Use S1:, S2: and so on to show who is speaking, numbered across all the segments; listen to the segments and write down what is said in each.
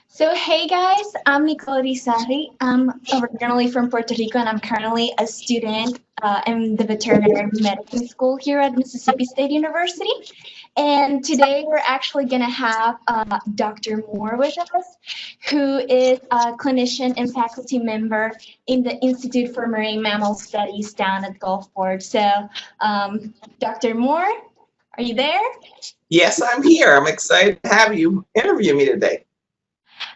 S1: So, hey guys, I'm Nicole Irizarry. I'm originally from Puerto Rico and I'm currently a student in the veterinary medicine school here at Mississippi State University. And today we're actually going to have Dr. Moore with us, who is a clinician and faculty member in the Institute for Marine Mammal Studies down at Gulfport. So, Dr. Moore, are you there?
S2: Yes, I'm here. I'm excited to have you interview me today.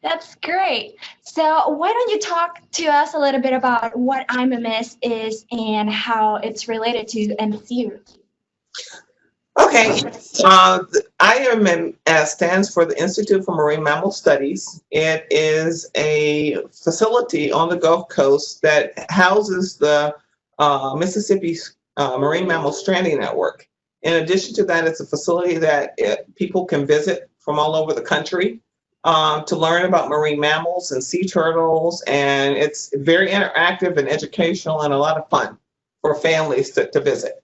S1: That's great. So why don't you talk to us a little bit about what IMMS is and how it's related to MSU?
S2: Okay, the IMMS stands for the Institute for Marine Mammal Studies. It is a facility on the Gulf Coast that houses the Mississippi Marine Mammal Stranding Network. In addition to that, it's a facility that people can visit from all over the country to learn about marine mammals and sea turtles, and it's very interactive and educational and a lot of fun for families to visit.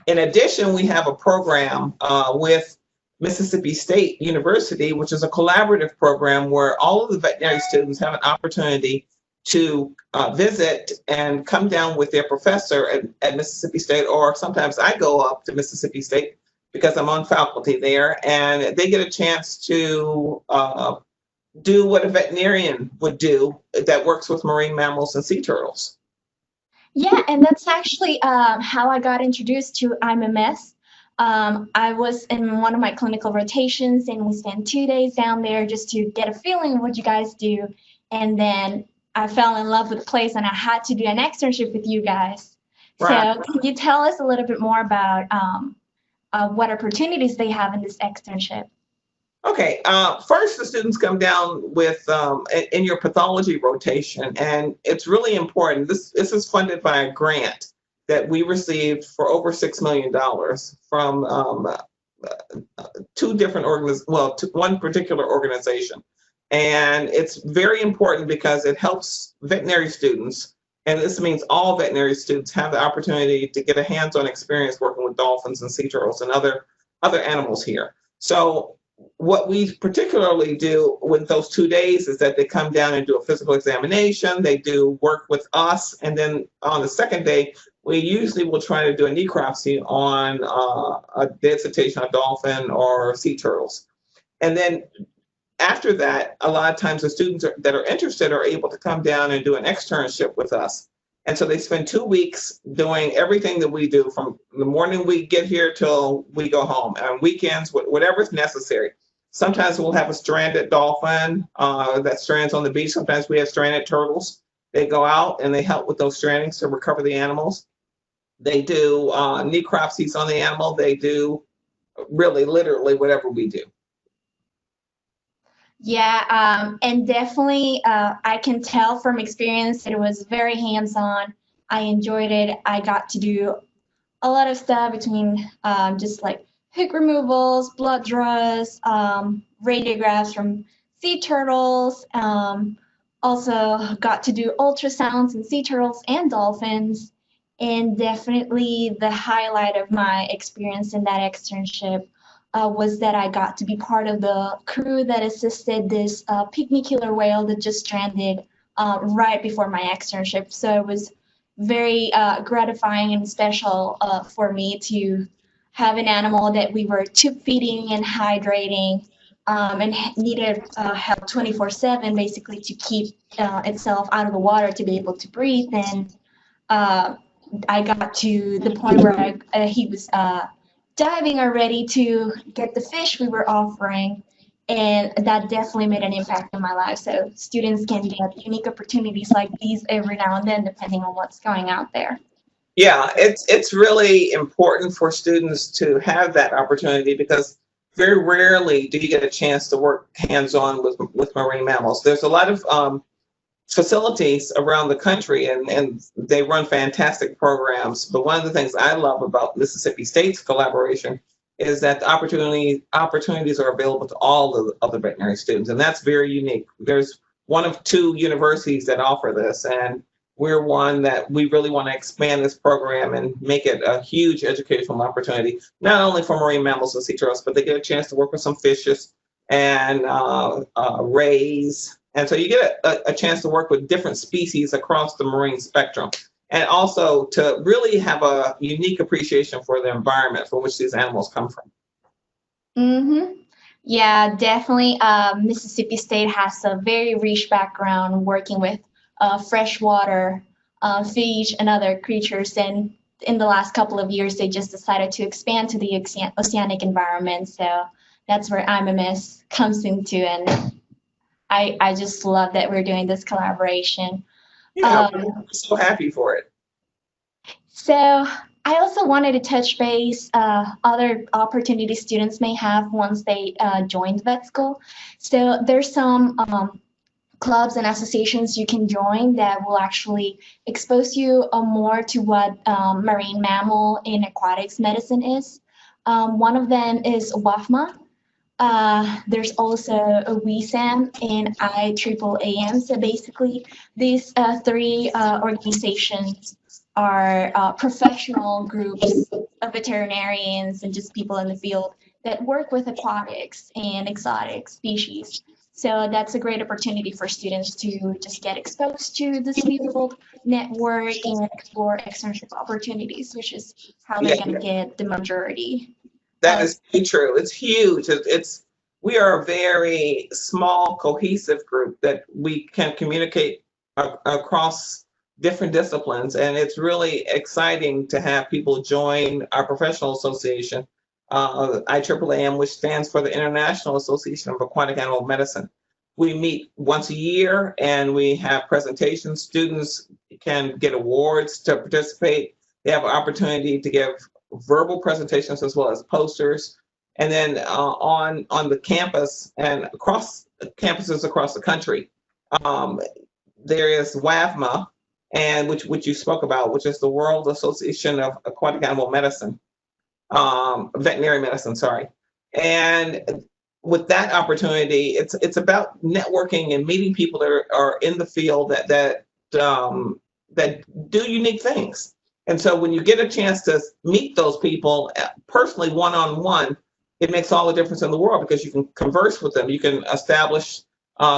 S2: In addition, we have a program with Mississippi State University, which is a collaborative program where all of the veterinary students have an opportunity to visit and come down with their professor at Mississippi State, or sometimes I go up to Mississippi State because I'm on faculty there, and they get a chance to do what a veterinarian would do that works with marine mammals and sea turtles.
S1: Yeah, and that's actually how I got introduced to IMMS. I was in one of my clinical rotations and we spent 2 days down there just to get a feeling of what you guys do. And then I fell in love with the place and I had to do an externship with you guys. Right. So can you tell us a little bit more about what opportunities they have in this externship?
S2: Okay, first the students come down with in your pathology rotation, and it's really important. This is funded by a grant that we received for over $6 million from two different one particular organization. And it's very important because it helps veterinary students, and this means all veterinary students have the opportunity to get a hands-on experience working with dolphins and sea turtles and other animals here. So what we particularly do with those 2 days is that they come down and do a physical examination, they do work with us, and then on the second day, we usually will try to do a necropsy on a dead cetacean, dolphin, or sea turtles. And then after that, a lot of times the students that are interested are able to come down and do an externship with us. And so they spend 2 weeks doing everything that we do from the morning we get here till we go home, and weekends, whatever's necessary. Sometimes we'll have a stranded dolphin that strands on the beach. Sometimes we have stranded turtles. They go out and they help with those strandings to recover the animals. They do necropsies on the animal. They do really literally whatever we do.
S1: Yeah, and definitely I can tell from experience that it was very hands-on. I enjoyed it. I got to do a lot of stuff between just like hook removals, blood draws, radiographs from sea turtles. Also got to do ultrasounds in sea turtles and dolphins. And definitely the highlight of my experience in that externship was that I got to be part of the crew that assisted this pygmy killer whale that just stranded right before my externship. So it was very gratifying and special for me to have an animal that we were tube feeding and hydrating and needed help 24/7 basically to keep itself out of the water to be able to breathe. And I got to the point where he was diving already to get the fish we were offering, and that definitely made an impact in my life. So students can get unique opportunities like these every now and then, depending on what's going out there.
S2: Yeah, it's really important for students to have that opportunity because very rarely do you get a chance to work hands-on with marine mammals. There's a lot of facilities around the country and they run fantastic programs. But one of the things I love about Mississippi State's collaboration is that the opportunities are available to all of the veterinary students, and that's very unique. There's one of 2 universities that offer this, and we're one that we really want to expand this program and make it a huge educational opportunity, not only for marine mammals and sea turtles, but they get a chance to work with some fishes, and rays. And so you get a chance to work with different species across the marine spectrum, and also to really have a unique appreciation for the environment from which these animals come from.
S1: Mm-hmm. Yeah, definitely. Mississippi State has a very rich background working with freshwater fish and other creatures. And in the last couple of years, they just decided to expand to the oceanic environment. So that's where IMMS comes into. And I just love that we're doing this collaboration.
S2: Yeah, we're so happy for it.
S1: So I also wanted to touch base other opportunities students may have once they join the vet school. So there's some clubs and associations you can join that will actually expose you more to what marine mammal and aquatics medicine is. One of them is WAFMA. There's also a WESAM and IMMS. So basically, these three organizations are professional groups of veterinarians and just people in the field that work with aquatics and exotic species. So that's a great opportunity for students to just get exposed to this field, network, and explore externship opportunities, which is how they're going to get the majority.
S2: That is true. It's huge. We are a very small, cohesive group that we can communicate across different disciplines, and it's really exciting to have people join our professional association, IMMS, which stands for the International Association of Aquatic Animal Medicine. We meet once a year and we have presentations. Students can get awards to participate. They have an opportunity to give verbal presentations as well as posters. And then on the campus and across campuses across the country, there is WAFMA, and which you spoke about, which is the World Association of Aquatic Animal Medicine, veterinary medicine, sorry. And with that opportunity, it's about networking and meeting people that are in the field that do unique things. And so when you get a chance to meet those people personally, one-on-one, it makes all the difference in the world because you can converse with them, you can establish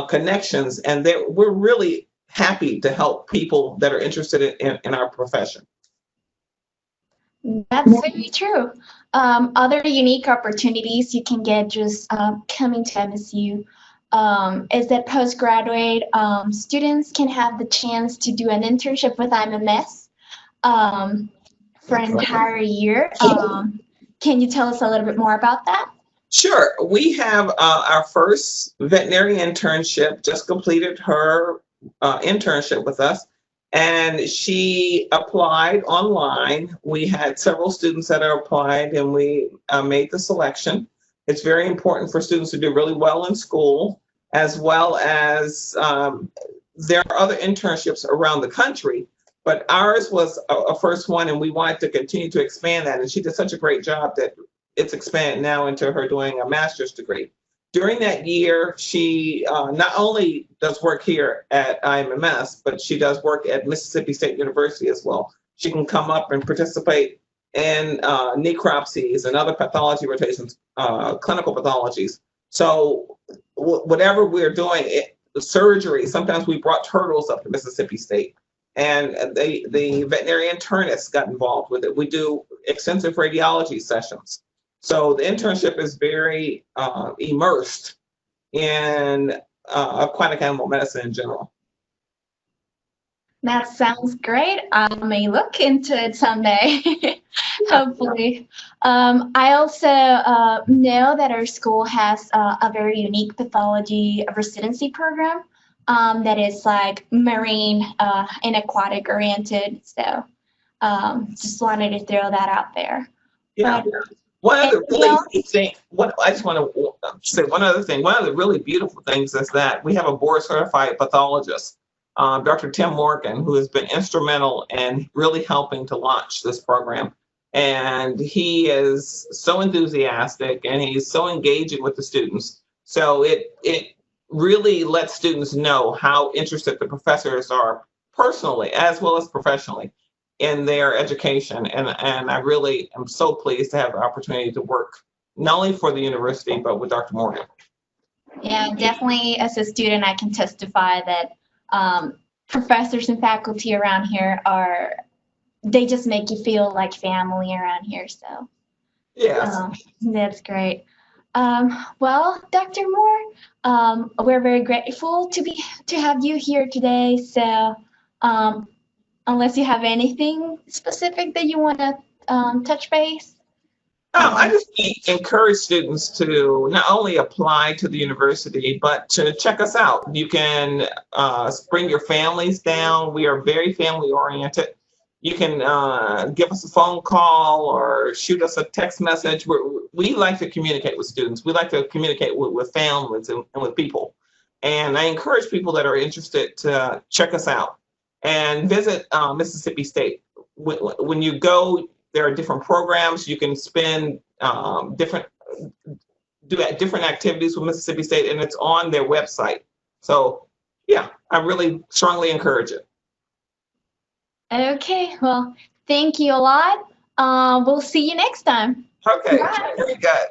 S2: connections, and we're really happy to help people that are interested in our profession.
S1: That's very true. Other unique opportunities you can get just coming to MSU is that postgraduate students can have the chance to do an internship with IMMS for an entire year. Can you tell us a little bit more about that?
S2: Sure. We have our first veterinary internship just completed her internship with us, and she applied online. We had several students that are applied, and we made the selection. It's very important for students to do really well in school, as well as there are other internships around the country, but ours was a first one, and we wanted to continue to expand that. And she did such a great job that it's expanded now into her doing a master's degree. During that year, she not only does work here at IMMS, but she does work at Mississippi State University as well. She can come up and participate in necropsies and other pathology rotations, clinical pathologies. So whatever we're doing, the surgery, sometimes we brought turtles up to Mississippi State, and the veterinary internists got involved with it. We do extensive radiology sessions. So the internship is very immersed in aquatic animal medicine in general.
S1: That sounds great. I may look into it someday, hopefully. I also know that our school has a very unique pathology residency program that is like marine and aquatic oriented. So just wanted to throw that out there.
S2: Yeah. One of the really thing, I just want to say one other thing. One of the really beautiful things is that we have a board certified pathologist, Dr. Tim Morgan, who has been instrumental in really helping to launch this program. And he is so enthusiastic and he's so engaging with the students. So it really lets students know how interested the professors are personally as well as professionally in their education. And I really am so pleased to have the opportunity to work not only for the university, but with Dr. Morgan.
S1: Yeah, definitely as a student, I can testify that professors and faculty around here they just make you feel like family around here. So
S2: Yes.
S1: that's great. Well, Dr. Moore, we're very grateful to have you here today. So unless you have anything specific that you want to touch base.
S2: I just encourage students to not only apply to the university, but to check us out. You can bring your families down. We are very family oriented. You can give us a phone call or shoot us a text message. We like to communicate with students. We like to communicate with families and with people. And I encourage people that are interested to check us out and visit Mississippi State. When you go, there are different programs. You can spend different activities with Mississippi State, and it's on their website. So yeah, I really strongly encourage it.
S1: Okay, well, thank you a lot. We'll see you next time.
S2: Okay,
S1: Bye.
S2: very good.